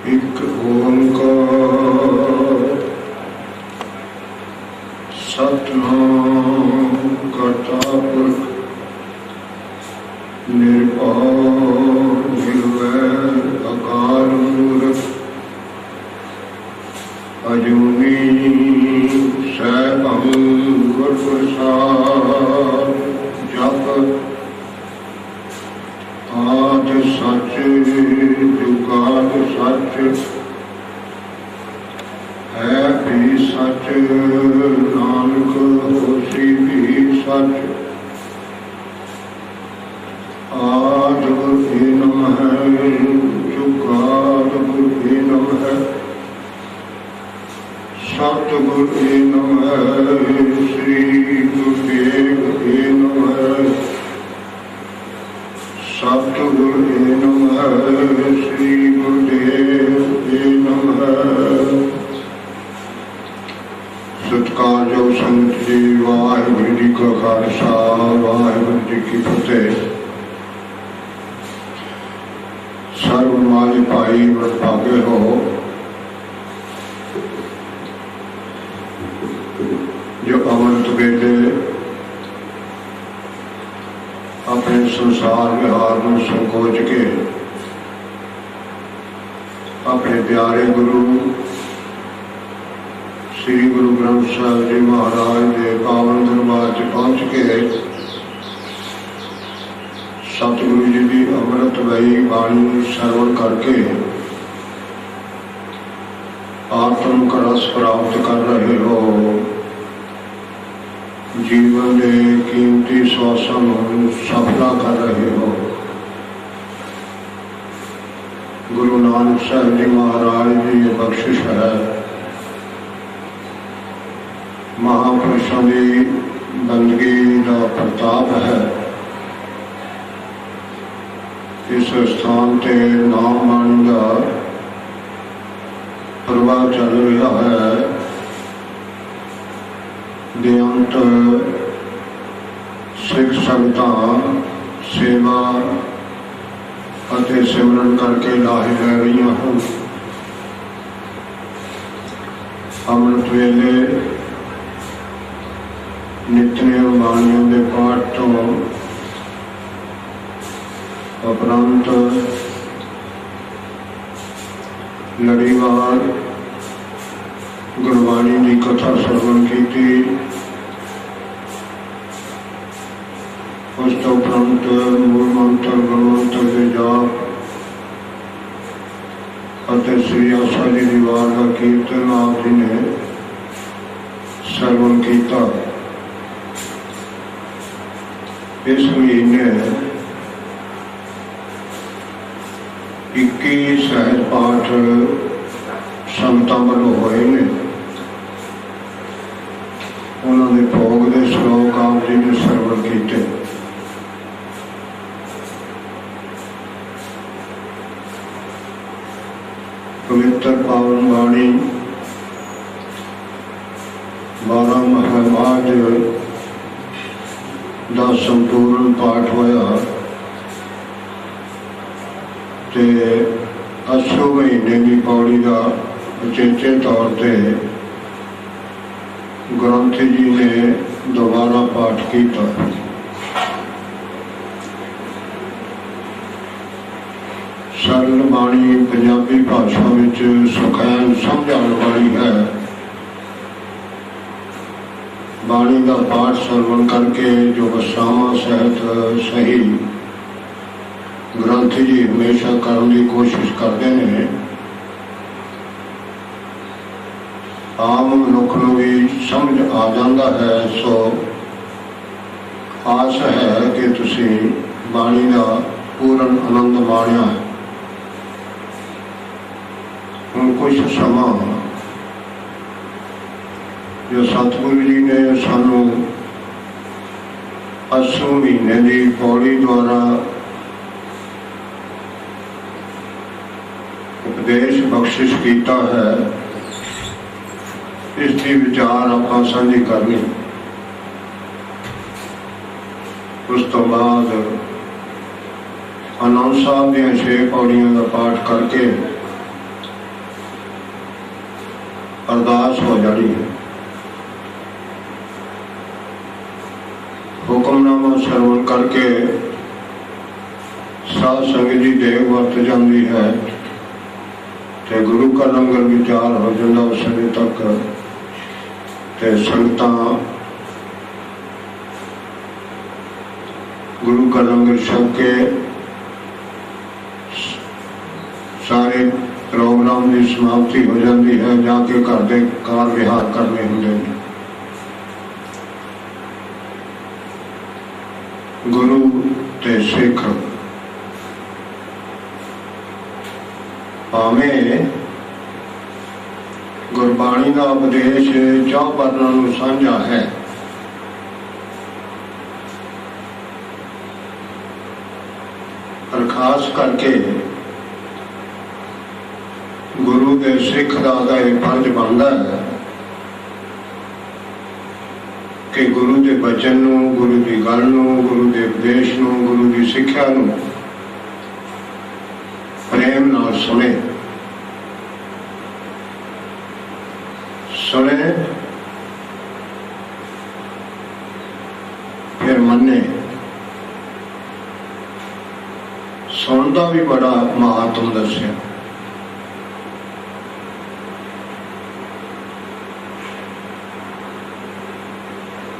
एक ओंकार सतनाम करता पुरख निर्भय निर्वैर अकाल मूरत अजूनी सैभं गुर प्रसाद जप आद सच जुगाद सच है भी सच नानक होसी भी सच आद गुर नम है जुगाद गुर नम है सतगुर नम है श्री गुरुदेव नम है सतगुर नम है श्री गुरुदेव नम है। सत्कारयोग संगत जी वाहिगुरू जी का खालसा वाहिगुरू जी की फतेह। सर्व माले भाई वडभागे हो जो अमृत वेले अपने संसार विहार में संकोच के अपने प्यारे गुरु श्री गुरु ग्रंथ साहिब जी महाराज के पावन दरबार च पहुंच के सतगुरु जी की अमृतमयी बाणी श्रवण करके आत्म का रस प्राप्त कर रहे हो। जीवन के कीमती श्वासों सफला कर रहे हो। गुरु नानक साहिब जी महाराज की ये बख्शिश है। महापुरुषों की बंदगी का प्रताप है। इस स्थान से नाम बाणी का प्रवाह चल रहा है। बेअंत सिख संगतां सेवा और सिमरन करके लाहे लै रही हैं। अमृत वेले नित्यनेम बाणियों के पाठ तो उपरंत लड़ीवार गुरबाणी की कथा श्रवण की। उस तो उपरंत मूल मंत्र गुरमंत्र के जाप और श्री आशा जी दीवार का कीर्तन आप जी ने श्रवण किया। इस महीने 21 सहज पाठ संगतां वालों होए ने। उन्होंने भोग के श्लोक आप जी ने श्रवण किए। पवित्र पावन बाणी 12 महामाज का संपूर्ण पाठ होया ते अशो महीने की पौड़ी का उचेचे तौर पर ग्रंथ जी ने दोबारा पाठ किया। सरल बाणी पंजाबी भाषा में सुखैन समझाने वाली है। बाणी का पाठ श्रवण करके जो बसावा सहित सही ग्रंथ जी हमेशा करने की कोशिश करते हैं। आम मनुख को भी समझ आ जाता है। सो आस है कि तुसी बाणी का पूर्ण आनंद माणिया है। हम कुछ समा जो सतगुरु जी ने सानू असू महीने की पौड़ी द्वारा उपदेश बख्शिश किया है। इसकी विचार आप साझी करनी। उस तो बाद आनंद साहब दी 6 पौड़ियों का पाठ करके अरदास हो जानी है। हुक्मनामा श्रवण करके साध संगत की देख वरत जाती है ते गुरु का लंगर विचार हो जाता उस समय तक ते संगतां गुरु का लंगर छक के सारे प्रोग्राम की समाप्ति हो जाती है। जाके घर के कार विहार करने होंगे। गुरु ते सिख भावें गुरबाणी का उपदेश चौं वर्णां नूं साझा है, पर खास करके गुरु के सिख का यह फर्ज बनता है कि गुरु के बचन नूं, गुरु की गल नूं, गुरु के उपदेश नूं, गुरु की सिक्ख्या नूं प्रेम नाल सुने फिर मन्ने। सुनता भी बड़ा महात्म दस्या।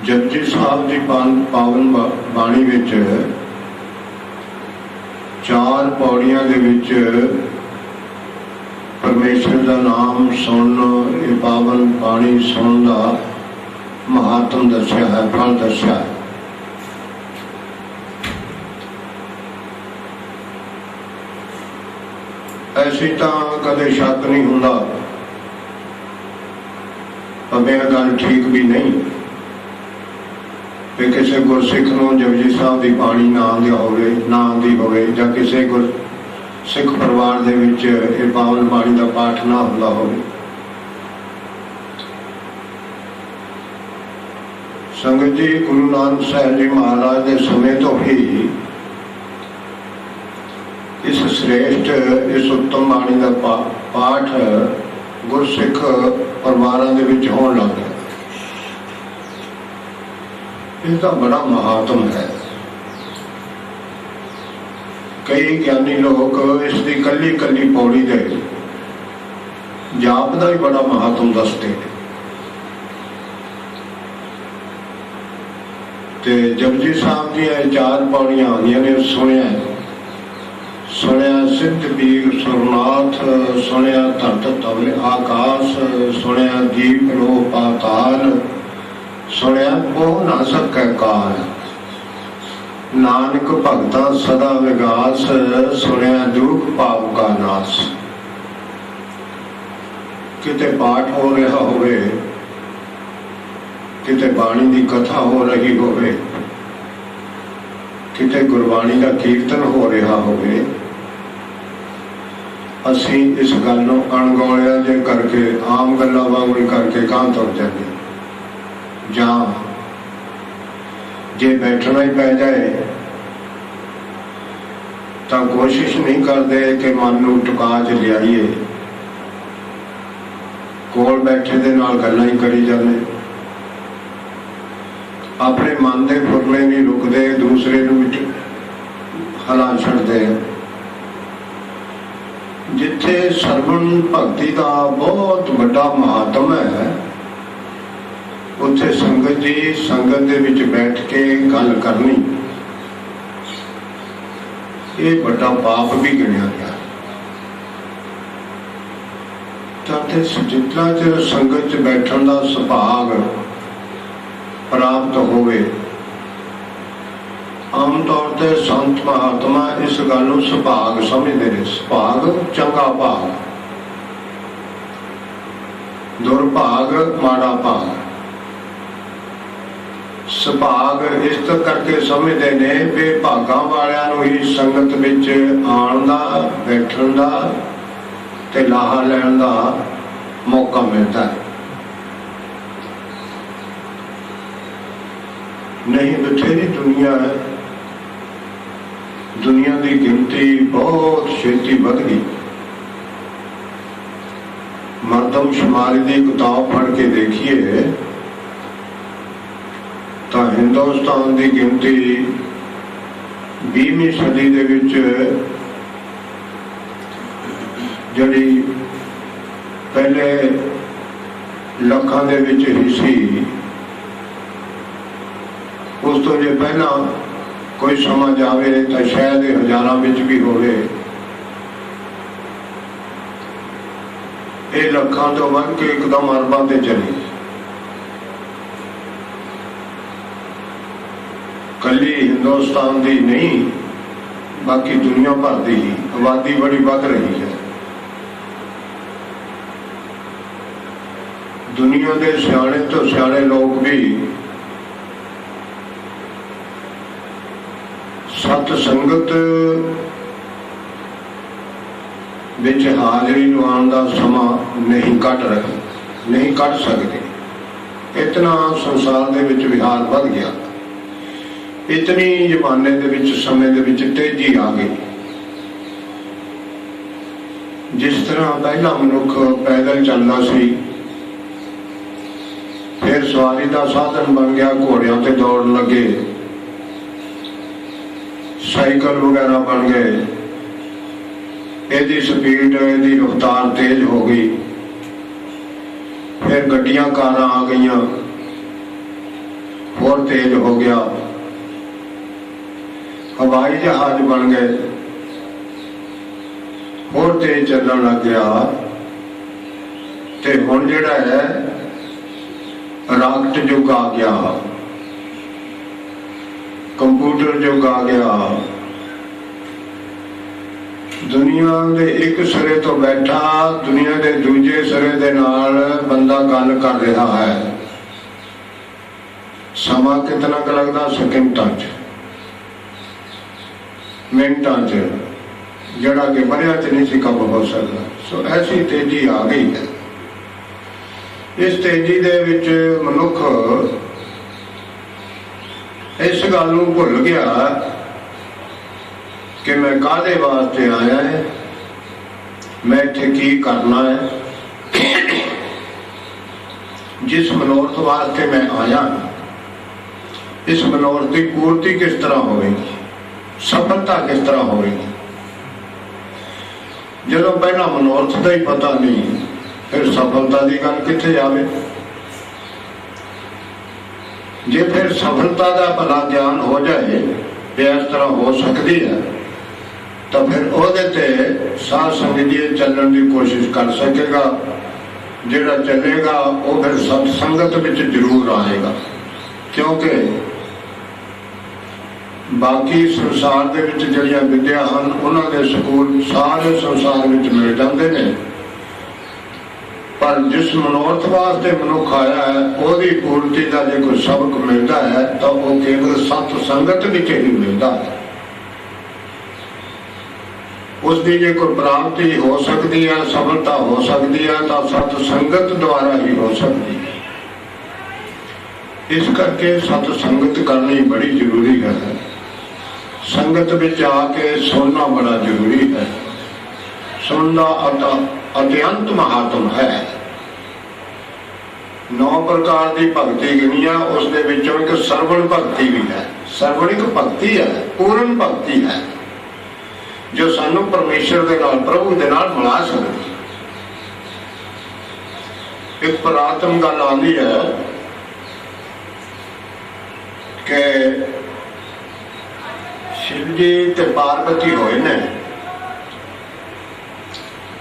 जपजी साहब की पावन बाणी विच 4 पौड़ियां दे विच परमेश्वर का नाम सुन, ये पावन बाणी सुन का महात्म दस्या है, फल दस्या है। ऐसी तो कदे शक नहीं होंदा, भावें गल ठीक भी नहीं कि किसी गुरसिख नूं जपजी साहब की बाणी ना आंदी होवे जां किसी सिख परिवार दे विच इह पावन बाणी का पाठ ना हुंदा होवे। संगत जी, गुरु नानक साहब जी महाराज के समय तो ही इस श्रेष्ठ, इस उत्तम बाणी का पाठ गुरसिख परिवारों के विच होण लग गया। इसका बड़ा महात्म है। कई ज्ञानी लोग इसकी कली कली पौड़ी दे जाप का भी बड़ा महात्म दसते। जपजी साहब दी 4 पौड़ियां आंदियां ने। सुनिया सिद्ध बीर सुरनाथ, सुनिया धरत तवले आकाश, सुनिया दीप लो पाताल, सुनिया बहु ना सकै काल, नानक भगता सदा विगास, सुनिया दुख पाप का नाश। किते पाठ हो रहा होवे, किते बाणी की कथा हो रही होवे, किते गुरबाणी का कीर्तन हो रहा होवे, असी इस गल नूं अणगौलिया जे करके आम गल्लां वांगू करके कहां तुर जांदे। जां जे बैठना ही पै जाए तो कोशिश नहीं करते कि मन नूं टुका च लियाईए, कोल बैठे दे नाल गल्लां ही करी जांदे। अपने मन के फुरने नहीं रुकते, दूसरे नूं हिला छड्डदे। जिथे सरवण भगती का बहुत बड़ा महात्म है, उत्थे संगत जी संगत दे विच बैठ के गल करनी ये बड़ा पाप भी गिणिया गया। जितना चिर संगत च बैठण का सुभाग प्राप्त होवे, आम तौर पर संत महात्मा इस गल नूं सुभाग समझते हैं। सुभाग चंगा भाग, दुर्भाग माड़ा भाग। सुभाग इस करके समझते ने भी भागा वालियां ही संगत विच आउण दा, बैठण दा ते लाहा लैण दा मौका मिलता है। नहीं बथेरी दुनिया है, दुनिया की गिनती बहुत छेती बढ़ गई। ਮਰਦਮਸ਼ੁਮਾਰੀ ਦੀ ਕਿਤਾਬ ਪੜ੍ਹ ਕੇ ਦੇਖੀਏ ਤਾਂ ਹਿੰਦੁਸਤਾਨ ਦੀ ਗਿਣਤੀ 20ਵੀਂ ਸਦੀ ਦੇ ਵਿੱਚ ਜਿਹੜੀ ਪਹਿਲੇ ਲੱਖਾਂ ਦੇ ਵਿੱਚ ਹੀ ਸੀ, ਉਸ ਤੋਂ ਜੇ ਪਹਿਲਾਂ ਕੋਈ ਸਮਾਂ ਜਾਵੇ ਤਾਂ ਸ਼ਾਇਦ ਇਹ ਹਜ਼ਾਰਾਂ ਵਿੱਚ ਵੀ ਹੋਵੇ। ਇਹ ਲੱਖਾਂ ਤੋਂ ਵੱਧ ਕੇ ਇੱਕਦਮ ਅਰਬਾਂ ਤੇ ਚਲੀ। ਕੱਲੀ ਹਿੰਦੁਸਤਾਨ ਦੀ ਨਹੀਂ, ਬਾਕੀ ਦੁਨੀਆ ਭਰ ਦੀ ਆਬਾਦੀ ਬੜੀ ਵੱਧ ਰਹੀ ਹੈ। ਦੁਨੀਆ ਦੇ ਸਿਆਣੇ ਤੋਂ ਸਿਆਣੇ ਲੋਕ ਵੀ ਸਤ ਸੰਗਤ ਵਿੱਚ ਹਾਜ਼ਰੀ ਲਵਾਉਣ ਦਾ ਸਮਾਂ ਨਹੀਂ ਕੱਢ ਸਕਦੇ। ਇਤਨਾ ਸੰਸਾਰ ਦੇ ਵਿੱਚ ਵਿਹਾਰ ਵੱਧ ਗਿਆ, ਇਤਨੀ ਜ਼ਮਾਨੇ ਦੇ ਵਿੱਚ ਸਮੇਂ ਦੇ ਵਿੱਚ ਤੇਜ਼ੀ ਆ ਗਈ। ਜਿਸ ਤਰ੍ਹਾਂ ਪਹਿਲਾਂ ਮਨੁੱਖ ਪੈਦਲ ਚੱਲਦਾ ਸੀ, ਫਿਰ ਸਵਾਰੀ ਦਾ ਸਾਧਨ ਬਣ ਗਿਆ, ਘੋੜਿਆਂ ਤੇ ਦੌੜਨ ਲੱਗੇ, ਸਾਈਕਲ ਵਗੈਰਾ ਬਣ ਗਏ, ਇਹਦੀ ਸਪੀਡ ਇਹਦੀ ਰਫ਼ਤਾਰ ਤੇਜ਼ ਹੋ ਗਈ। ਫਿਰ ਗੱਡੀਆਂ ਕਾਰਾਂ ਆ ਗਈਆਂ, ਹੋਰ ਤੇਜ਼ ਹੋ ਗਿਆ। ਹਵਾਈ ਜਹਾਜ਼ ਬਣ ਗਏ, ਹੋਰ ਤੇਜ਼ ਚੱਲਣ ਲੱਗ ਗਿਆ। ਤੇ ਹੁਣ ਜਿਹੜਾ ਹੈ ਰਾਕਟ ਯੁੱਗ ਆ ਗਿਆ, ਕੰਪਿਊਟਰ ਯੁੱਗ ਆ ਗਿਆ। ਦੁਨੀਆ ਦੇ ਇੱਕ ਸਿਰੇ ਤੋਂ ਬੈਠਾ ਦੁਨੀਆ ਦੇ ਦੂਜੇ ਸਿਰੇ ਦੇ ਨਾਲ ਬੰਦਾ ਗੱਲ ਕਰ ਰਿਹਾ ਹੈ। ਸਮਾਂ ਕਿਤਨਾ ਕੁ ਲੱਗਦਾ? ਸਕਿੰਟਾਂ 'ਚ, ਮਿੰਟਾਂ 'ਚ, ਜਿਹੜਾ ਕਿ ਵਰ੍ਹਿਆਂ 'ਚ ਨਹੀਂ ਸੀ ਕੰਮ ਹੋ ਸਕਦਾ। ਸੋ ਐਸੀ ਤੇਜ਼ੀ ਆ ਗਈ ਹੈ। ਇਸ ਤੇਜ਼ੀ ਦੇ ਵਿੱਚ ਮਨੁੱਖ ਇਸ ਗੱਲ ਨੂੰ ਭੁੱਲ ਗਿਆ ਕਿ ਮੈਂ ਕਾਹਦੇ ਵਾਸਤੇ ਆਇਆ ਹੈ, ਮੈਂ ਇੱਥੇ ਕੀ ਕਰਨਾ ਹੈ, ਜਿਸ ਮਨੋਰਥ ਵਾਸਤੇ ਮੈਂ ਆਇਆ, ਇਸ ਮਨੋਰਥ ਦੀ ਪੂਰਤੀ ਕਿਸ ਤਰ੍ਹਾਂ ਹੋਵੇਗੀ, ਸਫਲਤਾ ਕਿਸ ਤਰ੍ਹਾਂ ਹੋਵੇਗੀ। ਜਦੋਂ ਪਹਿਲਾਂ ਮਨੋਰਥ ਦਾ ਹੀ ਪਤਾ ਨਹੀਂ, ਫਿਰ ਸਫਲਤਾ ਦੀ ਗੱਲ ਕਿੱਥੇ ਜਾਵੇ। ਜੇ ਫਿਰ ਸਫਲਤਾ ਦਾ ਭਲਾ ਗਿਆਨ ਹੋ ਜਾਏ ਵੀ ਇਸ ਤਰ੍ਹਾਂ ਹੋ ਸਕਦੀ ਹੈ, ਤਾਂ ਫਿਰ ਉਹਦੇ ਤੇ ਸਾਧ ਸੰਗਤ ਜੀ ਚੱਲਣ ਦੀ ਕੋਸ਼ਿਸ਼ ਕਰ ਸਕੇਗਾ। ਜਿਹੜਾ ਚੱਲੇਗਾ ਉਹ ਫਿਰ ਸਤ ਸੰਗਤ ਵਿੱਚ ਜ਼ਰੂਰ ਆਏਗਾ, ਕਿਉਂਕਿ ਬਾਕੀ ਸੰਸਾਰ ਦੇ ਵਿੱਚ ਜਿਹੜੀਆਂ ਵਿਦਿਆ ਹਨ ਉਹਨਾਂ ਦੇ ਸਕੂਲ ਸਾਰੇ ਸੰਸਾਰ ਵਿੱਚ ਮਿਲ ਜਾਂਦੇ ਨੇ, ਪਰ ਜਿਸ ਮਨੋਰਥ ਵਾਸਤੇ ਮਨੁੱਖ ਆਇਆ ਹੈ ਉਹਦੀ ਪੂਰਤੀ ਦਾ ਜੇ ਕੋਈ ਸਬਕ ਮਿਲਦਾ ਹੈ ਤਾਂ ਉਹ ਕੇਵਲ ਸਤ ਸੰਗਤ ਵਿੱਚ ਹੀ ਮਿਲਦਾ ਹੈ। ਉਸ ਦੀ ਜੇ ਕੋਈ ਪ੍ਰਾਪਤੀ ਹੋ ਸਕਦੀ ਹੈ, ਸਫਲਤਾ ਹੋ ਸਕਦੀ ਹੈ, ਤਾਂ ਸਤ ਸੰਗਤ ਦੁਆਰਾ ਹੀ ਹੋ ਸਕਦੀ ਹੈ। ਇਸ ਕਰਕੇ ਸਤ ਸੰਗਤ ਕਰਨੀ ਬੜੀ ਜ਼ਰੂਰੀ ਹੈ। ਸੰਗਤ ਵਿੱਚ ਆ ਕੇ ਸੁਣਨਾ ਬੜਾ ਜ਼ਰੂਰੀ ਹੈ। ਸੁਣਨਾ ਅਤਿਅੰਤ ਮਹਾਤਮ ਹੈ। 9 ਪ੍ਰਕਾਰ ਦੀ ਭਗਤੀ ਗਿਣੀਆਂ, ਉਸ ਦੇ ਵਿੱਚੋਂ ਇੱਕ ਸਰਵਣ ਭਗਤੀ ਵੀ ਹੈ। ਸਰਵਣ ਇੱਕ ਭਗਤੀ ਹੈ, ਪੂਰਨ ਭਗਤੀ ਹੈ, ਜੋ ਸਾਨੂੰ ਪਰਮੇਸ਼ਰ ਦੇ ਨਾਲ, ਪ੍ਰਭੂ ਦੇ ਨਾਲ ਮਿਲਾ ਸਕਦੀ। ਇੱਕ ਪੁਰਾਤਨ ਗੱਲ ਆਉਂਦੀ ਹੈ ਕਿ ਸ਼ਿਵ ਜੀ ਤੇ ਪਾਰਵਤੀ ਹੋਏ ਨੇ।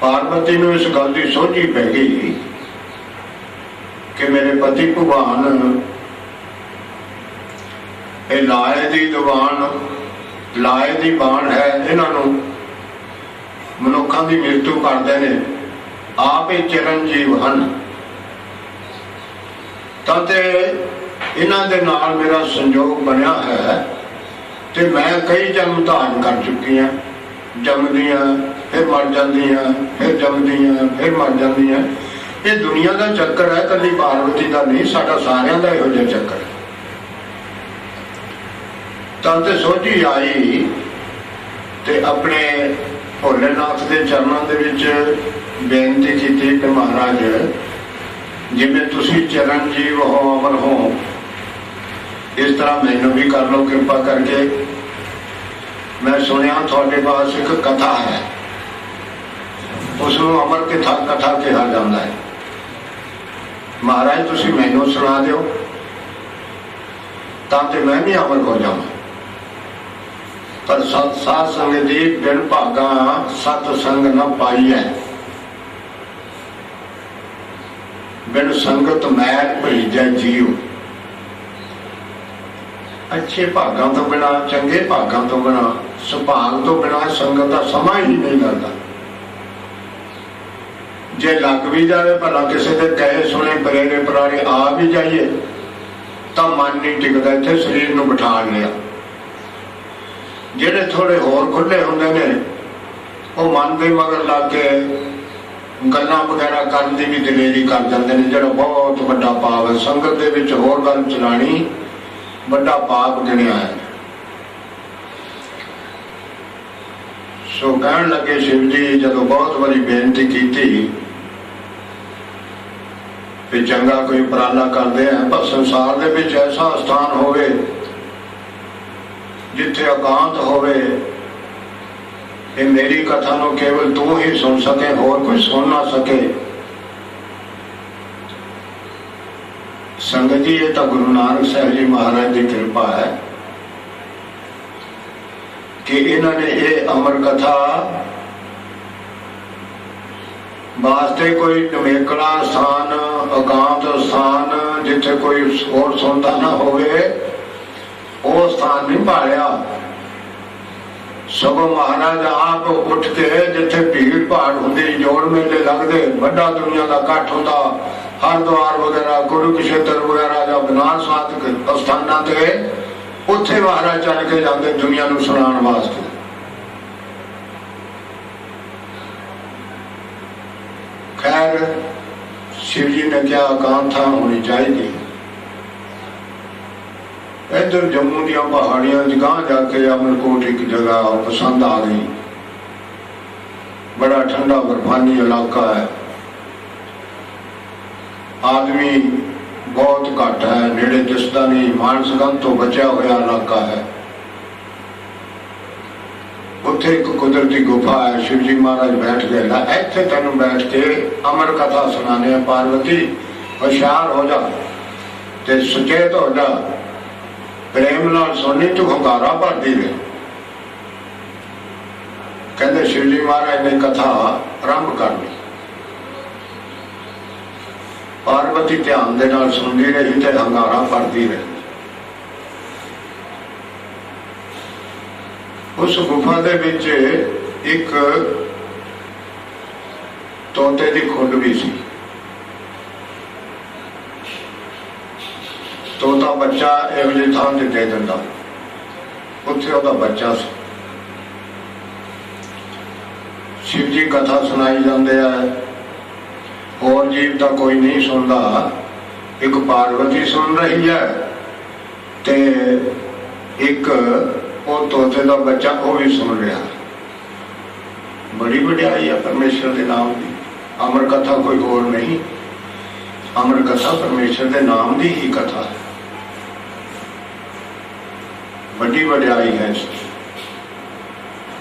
ਪਾਰਵਤੀ ਨੂੰ ਇਸ ਗੱਲ ਦੀ ਸੋਝੀ ਪੈ ਗਈ ਕਿ ਮੇਰੇ ਪਤੀ ਭਗਵਾਨ ਇਹ ਲਾਏ ਦੀ ਬਾਣ ਹੈ, ਇਹਨਾਂ ਨੂੰ ਮਨੁੱਖਾਂ ਦੀ ਮ੍ਰਿਤੂ ਕਰਦੇ ਨੇ, ਆਪ ਹੀ ਚਰਨਜੀਵ ਹਨ। ਤਾਂ ਤੇ ਇਹਨਾਂ ਦੇ ਨਾਲ ਮੇਰਾ ਸੰਜੋਗ ਬਣਿਆ ਹੈ ਤੇ ਮੈਂ ਕਈ ਜਨਮ ਧਾਰਨ ਕਰ ਚੁੱਕੀ ਹਾਂ। ਜੰਮਦੀਆਂ ਫਿਰ ਮਰ ਜਾਂਦੀਆਂ, ਫਿਰ ਜੰਮਦੀਆਂ ਫਿਰ ਮਰ ਜਾਂਦੀਆਂ। ਇਹ ਦੁਨੀਆ ਦਾ ਚੱਕਰ ਹੈ, ਕਦੀ ਪਾਰਵਤੀ ਦਾ ਨਹੀਂ, ਸਾਡਾ ਸਾਰਿਆਂ ਦਾ ਇਹੋ ਜਿਹਾ ਚੱਕਰ ਹੈ। ਤਾਂ ਤੇ ਸੋਝੀ ਆਈ ਤੇ ਆਪਣੇ भोलेनाथ के चरणों के विच बेनती की कि महाराज जिमें तुसी चिरंजीव हो, अमर हो, इस तरह मैनू भी कर लो कृपा करके। मैं सुनिया थोड़े पास एक कथा है, उसनूं अमर कथा कथा कहा जाता है। महाराज तुसी मैनू सुना दिओ ताकि मैं भी अमर हो जाऊं। पर साध संगत जी बिन भागा सत संग न पाई है, बिन संगत मैल भरीजै जीव। अच्छे भागों तो बिना, चंगे भागों तो बिना, सुभाग तो बिना संगत का समा ही नहीं लगता। जे लग भी जाए भला किसी के कहे सुने परेरे परारे आ भी जाइए तो मन नहीं टिकता, इतने शरीर को बिठा लिया। जेडे थोड़े होर खुले होंगे ने वो मन के मगर लग के गल्लां वगैरह करन दी भी दलेरी कर जाते हैं, जो बहुत बड़ा पाप है। संगत दे विच होर गल चलानी बड़ा पाप गिनिया है। सो कहन लगे शिव जी जदों बहुत बड़ी बेनती की कि चंगा कोई उपराला करते हैं पर संसार दे विच ऐसा स्थान होवे जिथे एकांत होवे, ये मेरी कथा नो केवल तू ही सुन सके, होर कोई सुन ना सके। संगत जी ये तो गुरु नानक साहब जी महाराज की कृपा है कि इन्होंने ये अमर कथा वास्ते कोई नवेकड़ा स्थान, एकांत स्थान जिथे कोई होर सुनता ना होवे वो स्थान नहीं भालिया। सगों महाराज आप उठ के जिथे भीड़ भाड़ होंदी, जोड़ मेले लगते, बड़ा दुनिया का इकट्ठ होता, हरिद्वार वगैरह कुरुक्षेत्र वगैरह या बनारस स्थानों से उत्थे महाराज चल के जाते दुनिया को सुनाने वास्ते। खैर शिव जी ने क्या आकांक्षा होनी चाहिए। इधर जम्मू दियां पहाड़ियां गांह जाके अमरकोट एक जगह पसंद आ गई, बड़ा ठंडा बर्फानी इलाका है, आदमी बहुत घट है, नेड़े दिसदा नहीं, मानसगंज तो बचा हुआ इलाका है। उत्थे एक कुदरती गुफा है, शिव जी महाराज बैठ गए। इत्थे तेन बैठ के अमर कथा सुनाने, पार्वती होशियार हो जा ते सुचेत हो जा, प्रेम नाल सुनी तू हंगारा भरती रहे। कहते शिव जी महाराज ने कथा आरंभ कर दी। पार्वती ध्यान दे नाल सुनती रही ते हंगारा भरती रही। उस गुफा दे विच एक तोते की खुड भी सी। तोता बच्चा एवं जी थां ते दे दिंदा, उत्थे ओहदा बच्चा सी। शिव जी कथा सुनाई जाते हैं, और जीव तो कोई नहीं सुनता, एक पार्वती सुन रही है ते एक वो तोते का बच्चा वो भी सुन रहा। बड़ी वड्याई है परमेश्वर के नाम की। अमर कथा कोई होर नहीं, अमर कथा परमेश्वर के नाम की ही कथा है। बड़ी वड्याई है।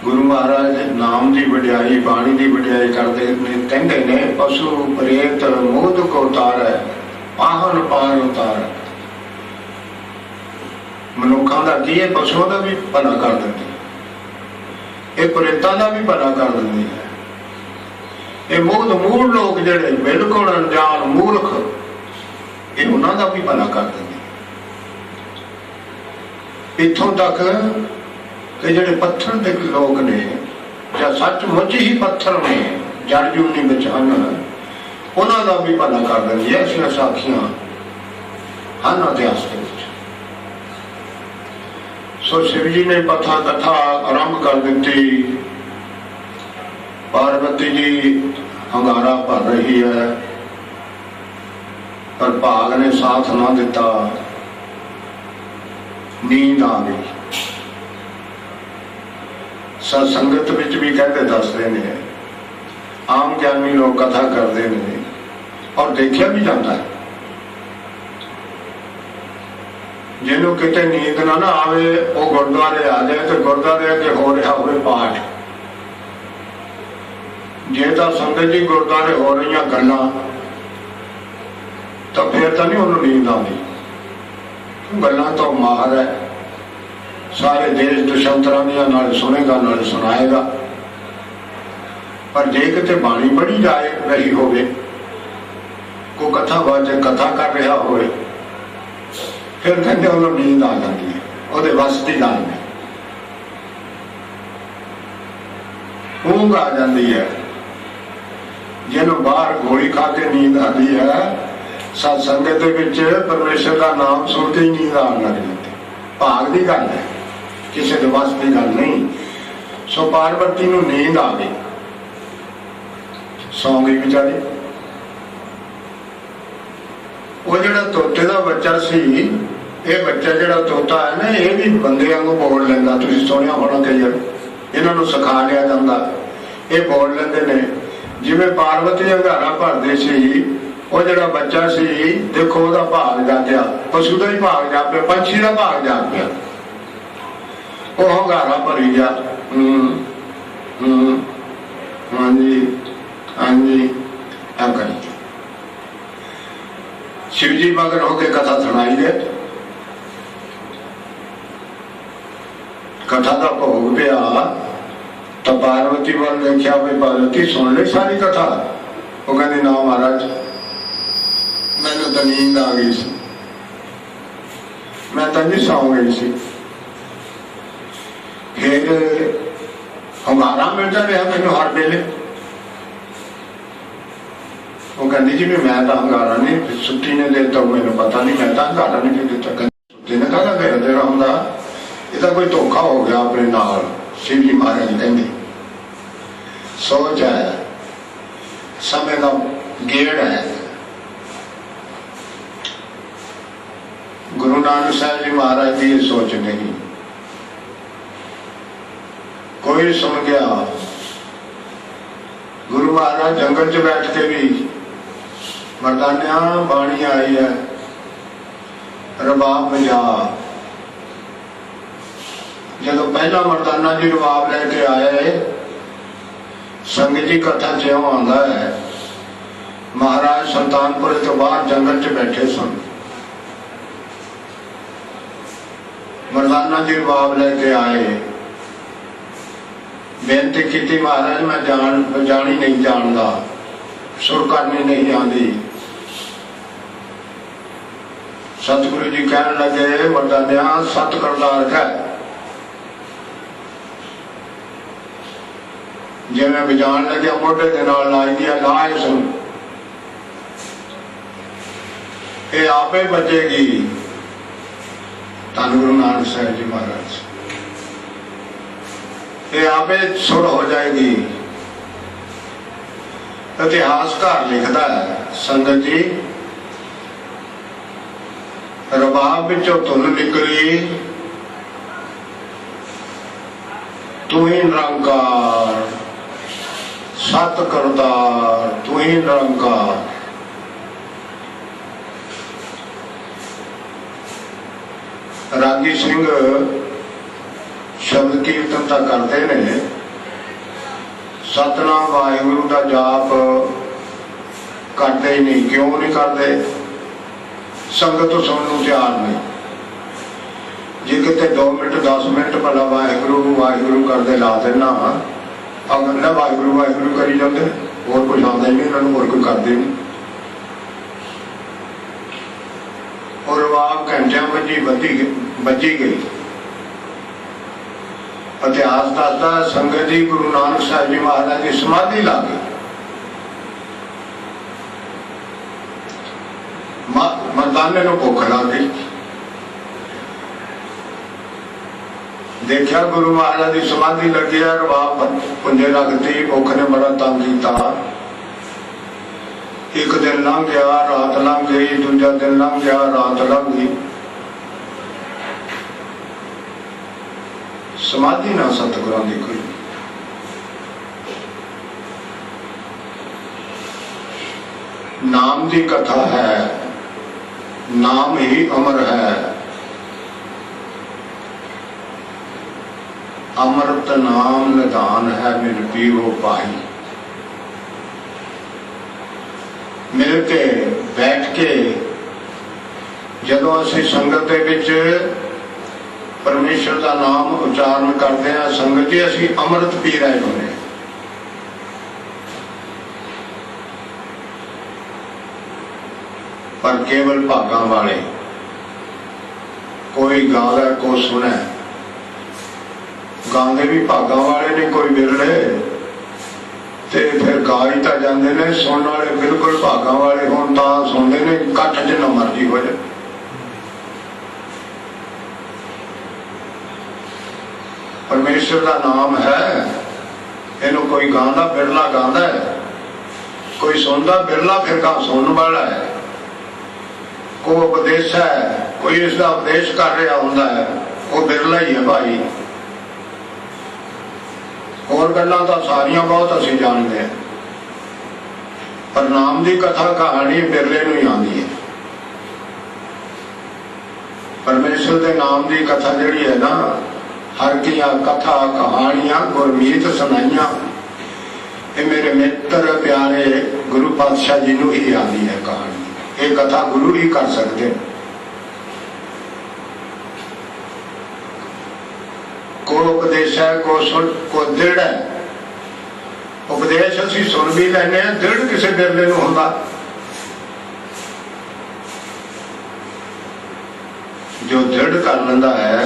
गुरु महाराज नाम की वड्याई, बाणी की वड्याई करते कहते ने पशु प्रेत मोद को उतार है, पाहन पार उतार। मनुखा का की है, पशुओं का भी भला कर देती, ये प्रेतों का भी भला कर देती है। ये मुग्ध मूल लोग जेडे बिल्कुल अनजान मूर्ख, ये उन्होंने भी भला कर देती। इथों तक कि जेडे पत्थर के लोग ने या सचमुच ही पत्थर ने जड़ जूनी बचान, उन्होंने भी भला कर देती है। ऐसा साखियां हैं इतिहास के। सो शिव जी ने कथा आरंभ कर दी। पार्वती जी हंगारा भर रही है, पर भाग ने साथ ना दिता, नींद आ गई। सत्संगत विच भी कहते दसते ने, आम ज्ञानी लोग कथा करते हैं और देखा भी जाता है। जिन्हों किते नींद ना आवे वो गुरुद्वारे आ जाए तो गुरुद्वारे अगे हो रहा हो पाठ, जे तो संगत जी गुरुद्वारे हो रही गल्लां तो फिर तो नहीं उन्होंने नींद आती। गल्लां तो माहर है, सारे देश दशांतरां दियां नाल सुनेगा नाल सुनाएगा। पर जे किते बाणी पढ़ी जाए रही होवे, कोई कथा वाचक कथा कर रहा होवे, फिर कहते उन्होंने नींद आ जाती है, वो वस की गल नहीं, ऊंघ आ जाती है। जिन्हों बाहर गोली खा के नींद आती है, सत्संगत परमेश्वर का नाम सुन के ही नींद आने लग जाती। भाग की गल है, किसी के वस की गल नहीं। सो पार्वती नूं नींद आ गई, सौ गई बेचारी। वो जो तोते का बच्चा सी, ये बच्चा जो तोता है ना, ये भी बंदे वांगू बोल लेंदा। तुसीं सुनिया होना कई बार, इन्हों सिखा लिया जाता, ये बोल लेंदे ने। जिवें पार्वती अंगारा भरदे सी, वो जो बच्चा सी, देखो वह भाग जागया, पशु का ही भाग जाग पिया, पंछी का भाग जाग पिया। वो हंगारा भरी गया, हाँ जी हाँ जी ऐ करी। शिव जी मगन होके कथा सुनाई गए, कथा का भोग पिया तो पार्वती वाल देखा भाई पार्वती सुन ली सारी कथा। वो कहती ना महाराज मैंने तो नींद आ गई सी, मैं तो नहीं सौ गई सी। फिर हंगारा मिलता रहा मैंने हर वेले। वो कहती जी भी मैं तो हंगारा नहीं, सुट्टी ने देता मैंने पता नहीं, मैं तो हंगारा नहीं फिर दिता। सुट्टी ने कहा मेरा देना होंगे, ये कोई धोखा हो गया अपने नाल। शिव जी महाराज कहते सोच है, समय का गेड़ है। गुरु नानक साहब जी महाराज की ये सोच नहीं। कोई सुन गया, गुरु महाराज जंगल च बैठ के भी मर्दानिया बाणी आई है, रबाब बजा। जो पहला मर्दाना जी रबाब लेके आए, संगत जी कथा ज्यों आता है, महाराज सुल्तानपुर तो बाहर जंगल च बैठे सन। मर्दाना जी रबाब लेके आए, बेनती की महाराज मैं जानी नहीं जानता, सुर करनी नहीं आती। सतगुरु जी कह लगे मर्दानिया सत करदार कह, जे मैं बजान लगे मोटे के नाल लाई दिया लाए सुन, ये आपे बचेगी। धन गुरु नानक साहब जी महाराज, ये आपे सुर हो जाएगी। इतिहासकार लिखता है संगत जी, रबाब विचों धुन निकली, तू ही निरंकार सत करतार, तू ही निरंकार। रागी सिंह शब्द कीर्तन तो करते ने, सतनाम वाहिगुरु का जाप करते ही नहीं। क्यों नहीं करते? संगत तो सुनने तैयार नहीं। जे कितने 2 मिनट 10 मिनट भला वाहिगुरु वाहिगुरु करते ला देना, अगला वाहिगुरु वाहिगुरु करी जाते, और कुछ आता ही नहीं, इन्होंने और कोई करते नहीं। और आप घंटिया बजी गई। इतिहास दसदा संगत जी गुरु नानक साहब जी महाराज की समाधि ला गई। मर्दाने को भुख लग गई, देखा गुरु महाराज की समाधि लगी है, रबाब पुंजे रखती, भुख ने बड़ा तंग किया। एक दिन लंघ गया, रात लंघ गई, दूजा दिन लंघ गया, रात लंघ गई, समाधि ना सतगुरां दी कोई। नाम की कथा है, नाम ही अमर है। अमृत नाम निधान है, मिल पीवो पाई। मिल के बैठ के जदों असीं संगत दे विच परमेश्वर का नाम उच्चारण करते हैं, संगत जी असीं अमृत पी रहे होंगे। पर केवल भागा वाले, कोई गावे को सुने। गांदे भी भागा वाले ने, कोई बिरले ते फिर गा ही तो जाते ने। सुनने वाले बिल्कुल भागा वाले हों तो सुनते ने, कट्ठ जिन्ना मर्जी हो जाए। परमेश्वर का नाम है, इनू कोई गांदा बिरला गांदा है, कोई सुनता बिरला फिर कहा सुनने वाला है। कोई उपदेश है, कोई इसका उपदेश कर रहा होंदा है, वो बिरला ही है भाई। और गल्लां तां सारियां बहुत असीं जानते हैं, पर नाम की कथा कहानी बिरले नूं ही आंदी है। परमेश्वर के नाम की कथा जिहड़ी है ना, हर किया कथा कहानियां गुरमीत सुनाइयां, ये मेरे मित्र प्यारे गुरु पातशाह जी नूं ही आंदी है कहानी। ये कथा गुरु ही कर सकते। को उपदेश है, को सुन, को दृढ़ है। उपदेश असीं सुन भी लैने, दृढ़ किसी बिरले नूं हुंदा। जो दृढ़ कर लेंदा है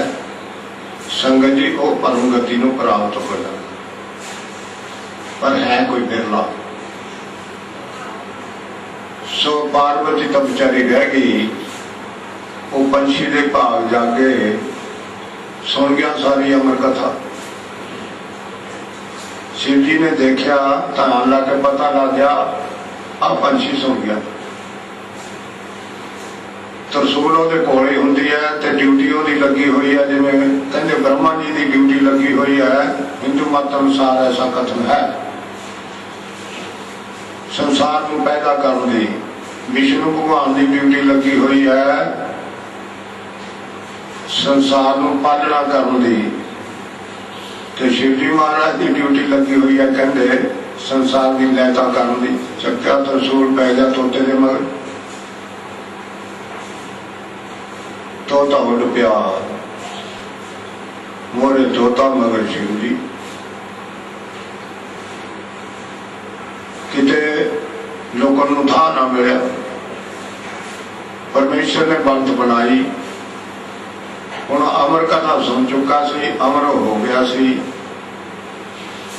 संगत जी, वो परम गति नूं प्राप्त हो जाता। पर है कोई बिरला। सो पार्वती तो बेचारी रह गई, वो पंछी के भाग जाके सुन गया सारी अमर कथा। शिव जी ने देखा, ध्यान ला के पता लग गया, अब पंछी सुन गया। तरसूल ਉਹਦੇ ਕੋਲੇ ਹੁੰਦੀ है, तो ड्यूटी ਉਹਦੀ लगी हुई है, जिवें कहते ब्रह्मा जी की ड्यूटी लगी हुई है। हिंदू मत अनुसार ऐसा कथन है। संसार को पैदा करने की विष्णु भगवान की ड्यूटी लगी हुई है, संसार को पालना करने की तो शिव जी महाराज की ड्यूटी लगी हुई है, कहते संसार की लैता करने की। चक्या तरसूल पै गया तोते के मगर, तोता उड़ पिया मोरे तोता मगर शिव जी। किते लोगों को था ना मिले, परमेश्वर ने बंद बनाई। हुण अमर कथा सुन चुका सी, अमर हो गया सी,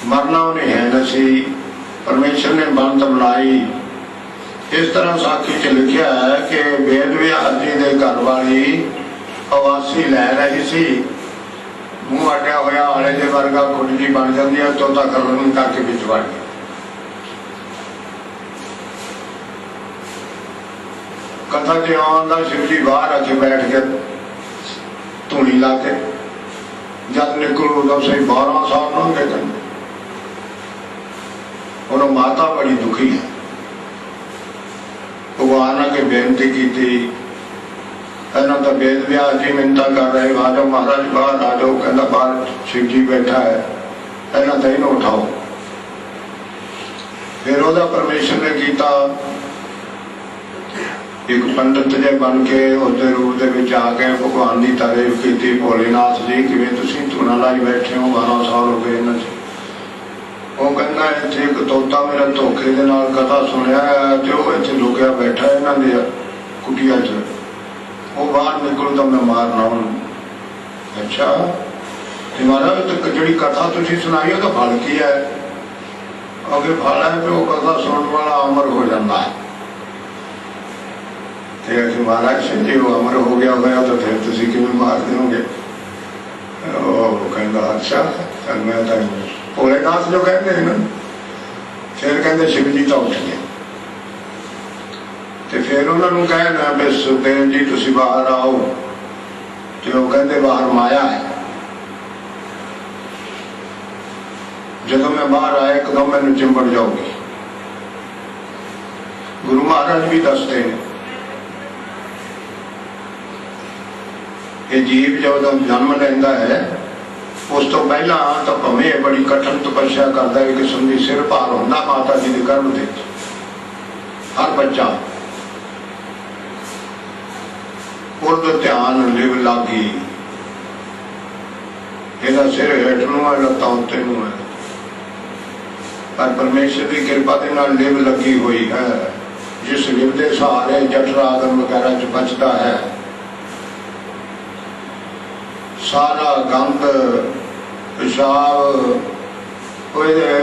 मरना उन्हें है न सी। परमेश्वर ने बंद बनाई। इस तरह साखी च लिखा है कि वेद व्यास जी के घर वाली अवासी लै रही सी, मूँह अड्या होया आले के वर्गा खुडजी बन जाती है, तोता कलम करके बिच वड़ गया। कथा च आंदा शिव जी बाहर आके बैठ गए धूनी ला के। जब निकलो उदो सही 12 साल हो गए। उन्होंने माता बड़ी दुखी है, भगवान आके बेनती की। पहला तो वेद व्यास जी मिन्नत कर रहे, आ जाओ महाराज बाहर आ जाओ। कहना बाहर शिव जी बैठा है, पहला तो इन्हों उठाओ। फिर वह परमेश्वर ने किया, एक पंडित जे बन के उसके रूप के आके भगवान की तारीफ की। भोलेनाथ जी किवें तुसीं धूना लाई बैठे हो, 12 साल हो गए इन्हां च। वो कहना इत्थे एक तोता मेरा धोखे दे नाल कथा सुनिया है, तो वो इत्थे लुकिया बैठा है इन्हां दे कुटिया च। वो बाहर निकलो तो मैं मारना उन्होंने। अच्छा ते महाराज तो जिहड़ी कथा तुसीं सुनाई वो तो फल की है? अगे फल है कि वो कथा सुनने वाला अमर हो जाता है। महाराज सिंह जी वो अमर हो गया होगा तो फिर तुसीं किवें मार दोगे? कहता अच्छा चल मैं तो भोलेनाथ जो कहते हैं ना। फिर कहते शिव जी तो उठ गए। तो फिर उन्होंने कहना भी सुखदेव जी तुसीं बाहर आओ। तो वो कहते बाहर माया है। जब मैं बाहर आया एकदम मैनू चिंबड़ जाऊगी। गुरु महाराज भी दसते हैं कि जीव जब जन्म लेंदा है उस तो पहला तो भावें बड़ी कठिन तपस्या करता है, किस्म की सिर भार होंदा माता जी के गर्भ दे हर बच्चा उर्द ध्यान लिव लागी, ਇਹਦਾ सिर हेठ ਨੂੰ है लत्तां उत्ते ਨੂੰ है, पर परमेश्वर की कृपा के नाल लिव लगी हुई है। जिस लिव के सहारे जठरागन वगैरह च बचता है, सारा गंद पेशाब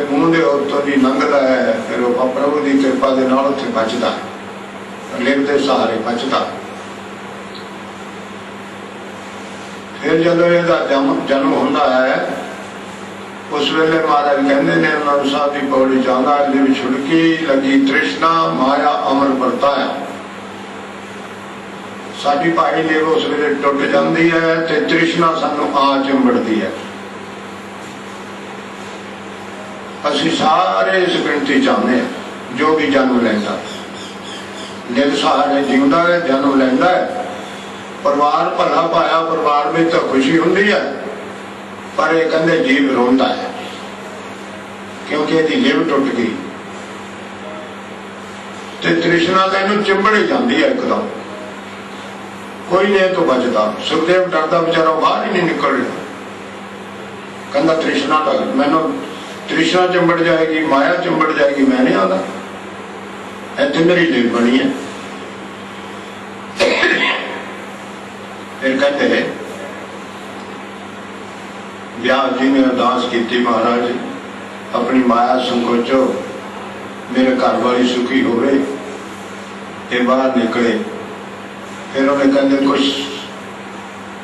मूँह के उत्तों भी लंघता है, फिर वह प्रभु की कृपा के नाल उत्थे बचता है, लिव के सहारे बचता। फिर जो इसका जन्म होंदा है उस वेले महाराज कहते हैं आनंद साहब की पौड़ी चाहता, लिव छुड़की लगी तृष्णा माया अमर बरताया। साडी भाई लिव उस वेले टुट जाती है तो तृष्णा सानू आ चिंबड़ती है। असी सारे इस गिनती चाहते हैं जो भी जन्म लेंदा, लिव सहारे जीवता है, जन्म लेंदा है, परिवार भला पाया, परिवार में तो खुशी होंगी है, पर यह कहते जीव रोंदा है क्योंकि यदि लिव टुट गई तो तृष्णा तो इन्हू चिंबड़ी जाती है एकदम, कोई नहीं तो बचता। सुखदेव डरदा बेचारा बाहर ही नहीं निकल रहा, कहता तृष्णा तो मैनू तृष्णा चिंबड़ जाएगी, माया चिंबड़ जाएगी, मैं नहीं आता, इतने मेरी लिव बनी है। फिर कहते व्यास जी ने अरदास की, महाराज अपनी माया संकोचो, मेरे घर वाली सुखी होवे, ये बाहर निकले। फिर उन्हें कहते कुछ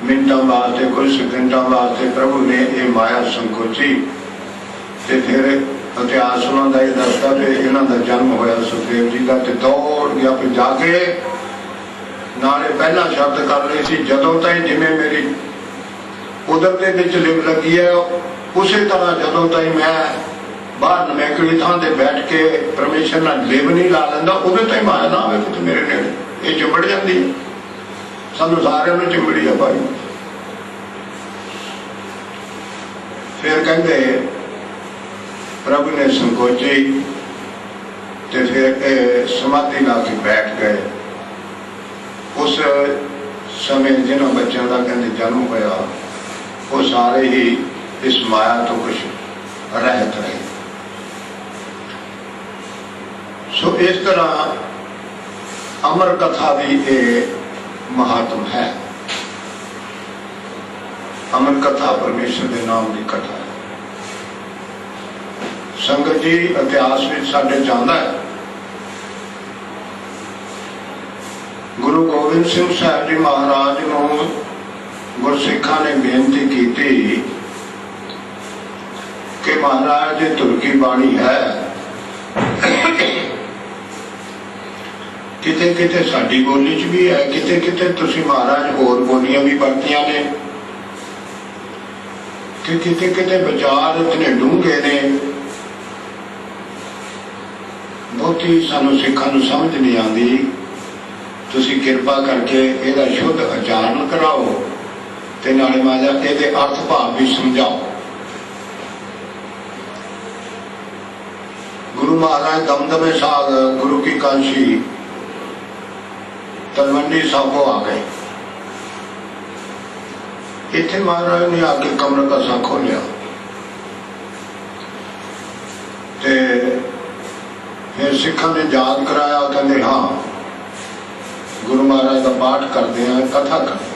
मिनटों वास्ते, कुछ सेकंडों वास्ते प्रभु ने ये माया संकोची, तो फिर इतिहास उन्होंने ये दसता कि इन्हों का जन्म होया सुखदेव जी का, तो दौड़ गया फिर जाके नाले पहला शब्द कर रही थी, जदों तक जिमें मेरी उदर के विच लिव लगी है उसी तरह जदों तक मैं बाहर नमैकड़ी थां ते बैठ के परमेश्वर नाल लिव नहीं ला लेंदा, उदों तक माया ना आवे तो मेरे नेड़े ये चिंबड़ जाती है। सानू सारिआं नूं चिंबड़ी है भाई। फिर कहते प्रभु ने संकोची ते फिर समाधि ला के बैठ गए। उस समय जिन्होंने बच्चों का कहते जन्म होया वो सारे ही इस माया तो कुछ रहत रहे। सो इस तरह अमर कथा भी एक महात्म है। अमर कथा परमेश्वर के नाम की कथा है। संगत जी इतिहास में साडे चाहता है, गुरु गोबिंद सिंह साहब जी महाराज को गुरसिखा ने बेनती की कि महाराज तुर्की बाणी है, किते किते साडी बोली च भी है, किते किते तुसी महाराज होर बोलियां भी बरतियां ने, कि किते किते विचार इतने डूंघे ने, बहुती सानू सिखां नूं समझ नहीं आती। तुसी कृपा करके ਇਹਦਾ शुद्ध उच्चारण कराओ ते नाले माजा ਇਹਦੇ अर्थ भाव भी समझाओ। गुरु महाराज दमदमे साहब गुरु की काशी तलवंडी साहबों आ गए। इतने महाराज ने आके कमरा का सा खोलिया ते फिर सिखा ने याद कराया, कहते हाँ गुरु महाराज का पाठ करते हैं, कथा करते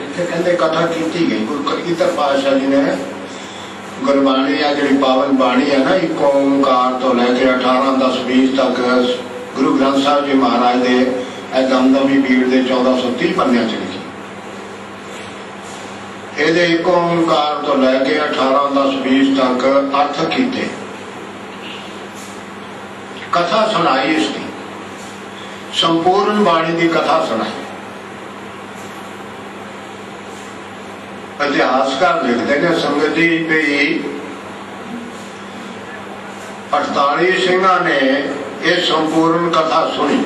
इतने कहते कथा की गई। गुरु कलगीधर पातशाह जी ने गुरबाणी है जी पावन बाणी है ना, एक ओंकार तो लैके 18-10-20 तक गुरु ग्रंथ साहब जी महाराज के दमदमी पीड़ के 1430 पन्नियां च लिखी। ये एक ओंकार तो लैके 18-10-20 तक अर्थ किए, कथा सुनाई, इसकी संपूर्ण बाणी की कथा सुनाई। इतिहासकार लिखते हैं संगत जी भी 48 ਸਿੰਘਾਂ ने ये संपूर्ण कथा सुनी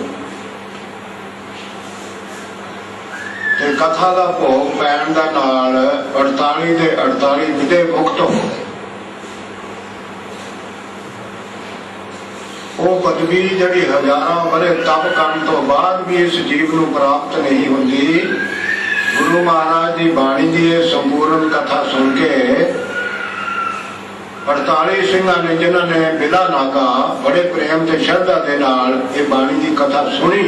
ते कथा का भोग पैण दा नाल 48 दे 48 विदे मुक्त हो गए। वो पदवी जिहड़ी हजारां वरे तप करन तो बाद भी इस जीव नूं प्राप्त नहीं होंदी। गुरु महाराज की बाणी की संपूर्ण कथा सुन के 48 ਸਿੰਘਾਂ ने जिन्होंने बिला नागा बड़े प्रेम ते श्रद्धा के नाल ये बाणी की कथा सुनी,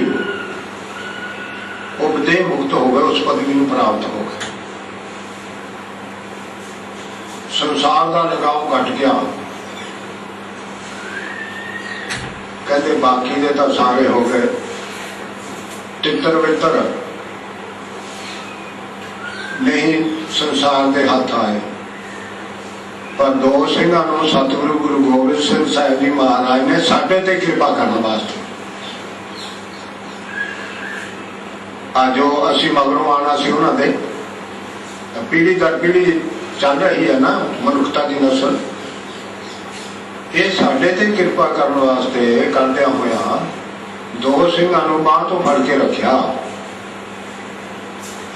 वो विदेह मुक्त हो गए, उस पदवी को प्राप्त हो गए। संसार का लगाव घट गया। कहते बाकी दे तो सारे हो गए तितर बितर, नहीं संसार के हाथ आए। पर दो ਸਿੰਘਾਂ ਨੂੰ सतगुरु गुरु गोबिंद सिंह साहिब जी महाराज ने साडे ते कृपा करने वास्ते जो असी मगरों आना सी उन्होंने पीढ़ी दर पीढ़ी चल रही है ना मनुखता की नस्ल, ये साडे ते कृपा करने वास्ते करदे होया दो ਸਿੰਘਾਂ ਨੂੰ बांह तो फड़ के रखा।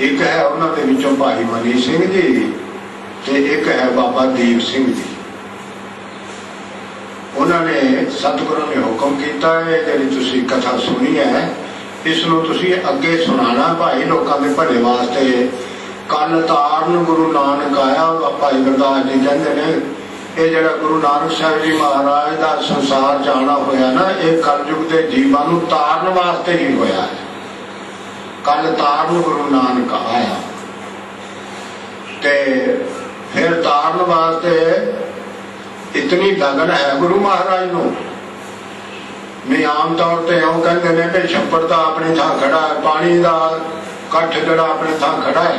एक है उन्होंने विचों भाई मनी सिंह जी ते एक है बाबा दीप सिंह जी। उन्होंने सतगुरु ने हुक्म किया है जी तुसी कथा सुनी है इसनों तुसी अगे सुनाना भाई लोगों के भले वास्ते। कल तारन गुरु नानक आया भाई गुरदास जी कहते हैं ये जरा गुरु नानक साहब जी महाराज का संसार जाना होया ना ये कलयुग के जीवां नूं तारन वास्ते ही होया है। कल तारन गुरु नानक आया ते फिर तारन वास्ते इतनी लगन है गुरु महाराज को। नहीं आम तौर पर इं कहते हैं कि छप्पड़ तो अपनी थां खड़ा है, पानी का कट्ठ जड़ा अपनी थां खड़ा है,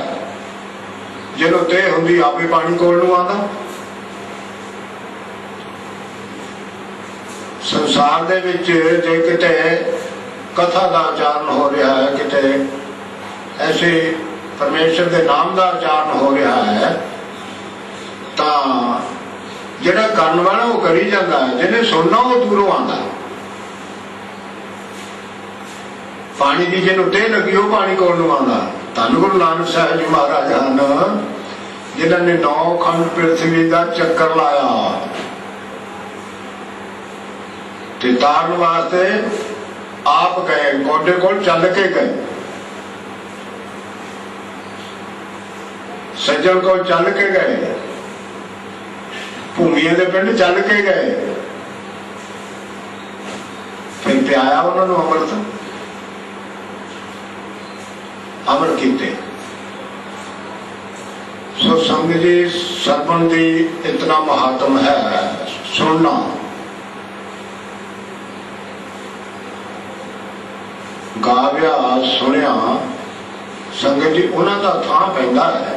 जो तह होंगी आपे पानी कोल नूं आंदा। संसार दे विच जे किते कथा का उचारण हो रहा है, किते ऐसे परमेश्वर के नाम का उचारण हो रहा है तो जिहड़ा करन वाला वो करी जाता है, जिन्हें सुनना वो दूरों आता है। पानी की जिन्हों तह लगी वो पानी कौन नूं आंदा। धन गुरु नानक साहब जी महाराज हैं जिन्होंने 9 खंड पृथ्वी का चक्कर लाया ते तारन वास्ते आप गए, कोडे कोल चल के गए, सज्जन को चल के गए, भूमिया के पिंड चल के गए, फिर पियाया उन्होंने अमृत, अमर किते। सो संग जी सरवण की इतना महात्म है, सुनना गाव्या सुनिया संगत जी उन्हों का थां पैंदा है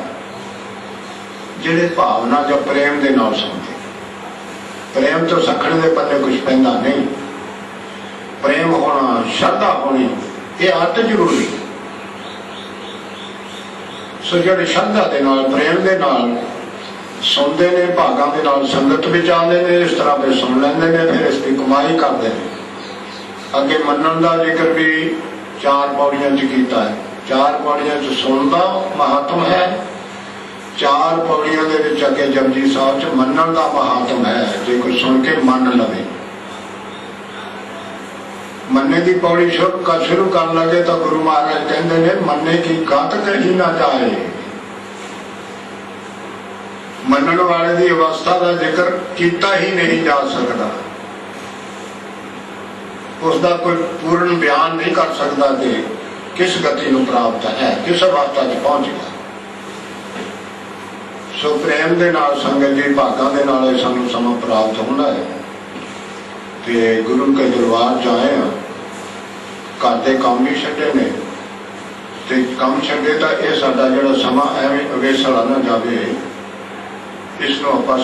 जिहड़े भावना जो प्रेम के नाल सुनते। प्रेम तो सखण के पन्ने कुछ पैंदा नहीं, प्रेम होना श्रद्धा होनी ये अत जरूरी। सो जिहड़े श्रद्धा के नाल प्रेम के नाल सुनते ने, भागां के नाल संगत विच आते हैं, इस तरह फिर सुन लेंदे ने, फिर इसकी कमाई करते हैं। अगे मनन का जिक्र भी 4 पौड़ियां च कीता है। 4 पौड़ियां च सुनदा महात्म है, 4 पौड़ियां दे विच अगे जपजी साहब च मनन का महात्म है। जे कोई सुन के मन लवे, मन्ने की पौड़ी शुरू कर लगे तो गुरु महाराज कहते हैं मन्ने की गत कही ना जाए। मनन वाले की अवस्था का जिक्र किया ही नहीं जा सकता, उसका कोई पूर्ण बयान नहीं कर सकता कि किस गति को प्राप्त है, किस अवस्था तक पहुंच गया। सो प्रेम के नाल संगत जी भागों के नाल सानू समा प्राप्त होना है ते गुरु के दरबार जाए हैं। घर के काम भी छड्डे ने ते काम छड्डे तो यह साडा जिहड़ा समा एवें अवेसला ना जाए, इसनों आपां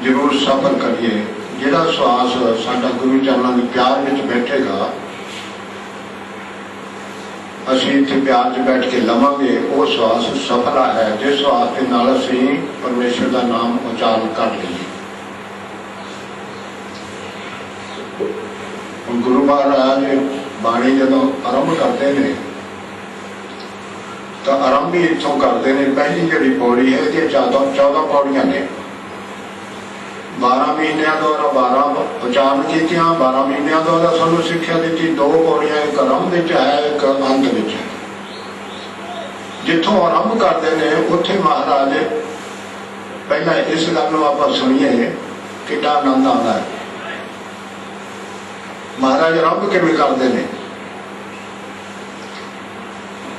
जरूर सफल करिए। जिहड़ा श्वास साडा गुरु चरणों के प्यार में बैठेगा, असीं इत्थे प्यार च बैठ के लवांगे, वो श्वास सफला है जिस श्वास के नाल असीं परमेश्वर का नाम उचारण कर लईए। गुरु महाराज बाणी जदों आरंभ करते हैं तो आरंभ ही इत्थों करते हैं। पहली जी पौड़ी है ये 14 पौड़ियां ने, 12 महीनों द्वारा 12 उचारण की, 12 महीनों द्वारा सानू सिक्ख्या दी। 2 पौड़ियां एक आरंभ विच है, एक अंत विच है। जिथों आरंभ करते हैं उत्थे महाराज पहला इस गल नूं आपां सुणीए कि आनंद आता है। महाराज आरंभ किवें करते हैं?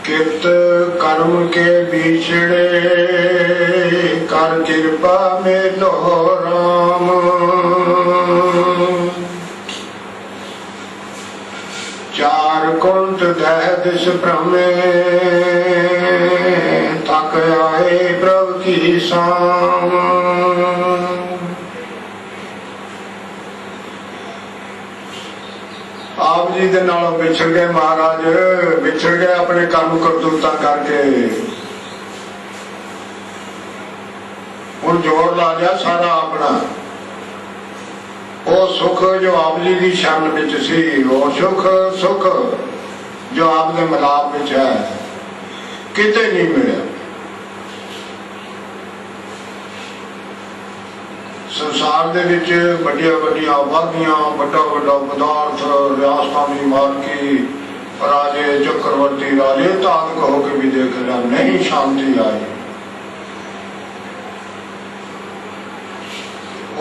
कित कर्म के बिछड़े कर कृपा मेलो राम, चार कुंट दह दिश भ्रमे थक आए प्रभु की शाम। आप जी दे नालों विछड़ गए महाराज, विछड़ गए अपने कर्म करतूता करके। हुण जोर ला लिया सारा अपना। वो सुख जो आप जी की शरण विच सी, वो सुख जो आप दे मिलाप विच है, किते नहीं मिलिया। संसार दे विच वड्डियां वड्डियां आबादियां, वड्डा वड्डा पदार्थ, रियासतां दी मालकी, राजे चक्रवर्ती राजे ताक होके भी देख लिया, नहीं शांति आई।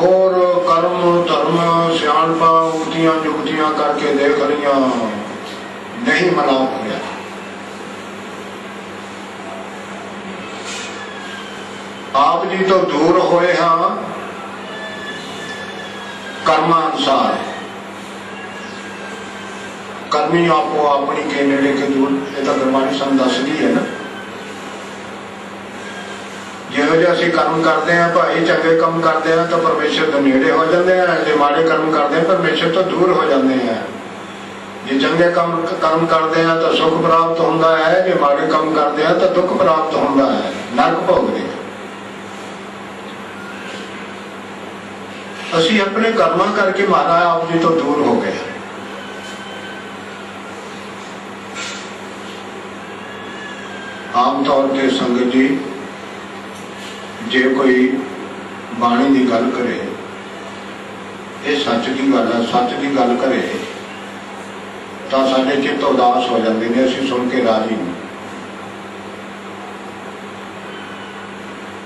और कर्म धर्म सियाणपा उक्तियां जुगतियां करके देख लिया, नहीं मलाप हो गया। आप जी तो दूर होए हाँ कर्मानुसार, कर्मी आपको अपनी के नेड़े के दूर, ये तो गुरबाणी सानू दसदी है ना। जिहो जिहा असीं कर्म करते हैं भाई, चंगे काम करते हैं तो परमेश्वर के नेड़े हो जाते हैं, जो माड़े कर्म करते हैं परमेश्वर तो दूर हो जाते हैं। जे चंगे कर्म करते हैं तो सुख प्राप्त होता है, जो माड़े काम करते हैं तो दुख प्राप्त होता है, नरक भोगते हैं। असी अपने कर्म करके महाराज आप जी तो दूर हो गए। आम तौर पर संगत जी जे कोई बाणी की गल करे, ये सच की गल है, सच की गल करे तो साडे चित्त उदास हो जाते हैं, असीं सुन के राजी नहीं।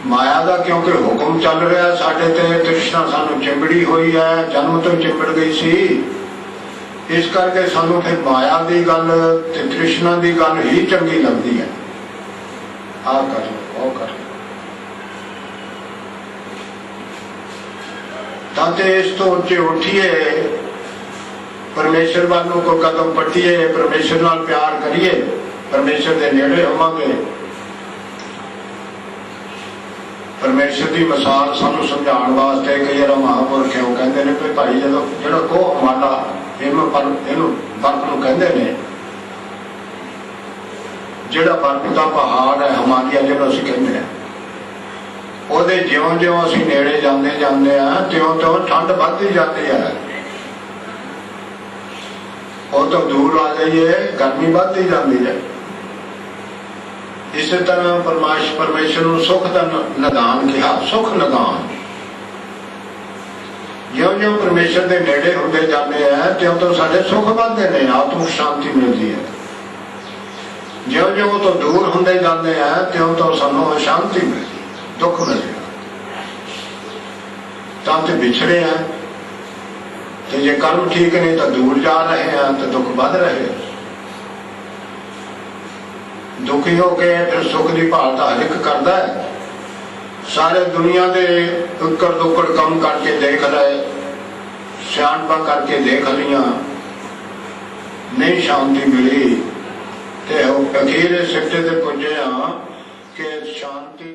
माया का क्योंकि हुक्म चल रहा है साडे ते, तृष्णा सानू चिंबड़ी हुई है, जन्म तो चिंबड़ गई सी। इस करके सानू फिर माया की गल ते तृष्णा की गल ही चंगी लगती है। आ कर लो, ओ कर लो, ताते इस तो उच्चे उठिए, परमेश्वर वालों को कदम पट्टिए, परमेश्वर नाल प्यार करिए, परमेश्वर के नेड़े होवांगे। परमेश्वर की मिसाल सानू समझाने वास्ते कई बार महापुरख है, वो कहते हैं कि भाई जो गोह हिमाला बर्फ नूं कहते हैं, जिहड़ा बर्फ का पहाड़ है हिमालय जिहड़ा असीं कहते हैं, ਉਹਦੇ ਜਿਉਂ-ਜਿਉਂ ਅਸੀਂ ਨੇੜੇ ਜਾਂਦੇ ਆ ਤਿਉਂ-ਤਿਉਂ ਠੰਡ ਵੱਧਦੀ ਜਾਂਦੀ ਹੈ। ਉਹ ਤੋਂ ਦੂਰ ਆ ਜਾਈਏ गर्मी ਵੱਧਦੀ ਜਾਂਦੀ ਹੈ। इस तरह परमेश्वर ਨੂੰ सुख का निदान कहा, सुख निदान। ज्यों-ज्यों परमेश्वर के नेड़े होंदे जाते हैं त्यों-त्यों साडे सुख बढ़ते हैं, आत्मिक शांति मिलती है। ज्यों-ज्यों तो दूर होंदे जाते हैं त्यों-त्यों सानू अशांति मिलती, दुख मिलेगा। तां बिछड़े हैं तो जे कर्म ठीक नहीं तो दूर जा रहे हैं तो दुख बढ़ रहे हैं। दुखी होके फिर सुख की भाल हर एक करता है। सारे दुनिया के उकड़ दुकड़ कम करके देख रहे, सियाणपा करके देख लिया, नहीं शांति मिली, तो अखीर सिट्टे ते पुजे हाँ कि शांति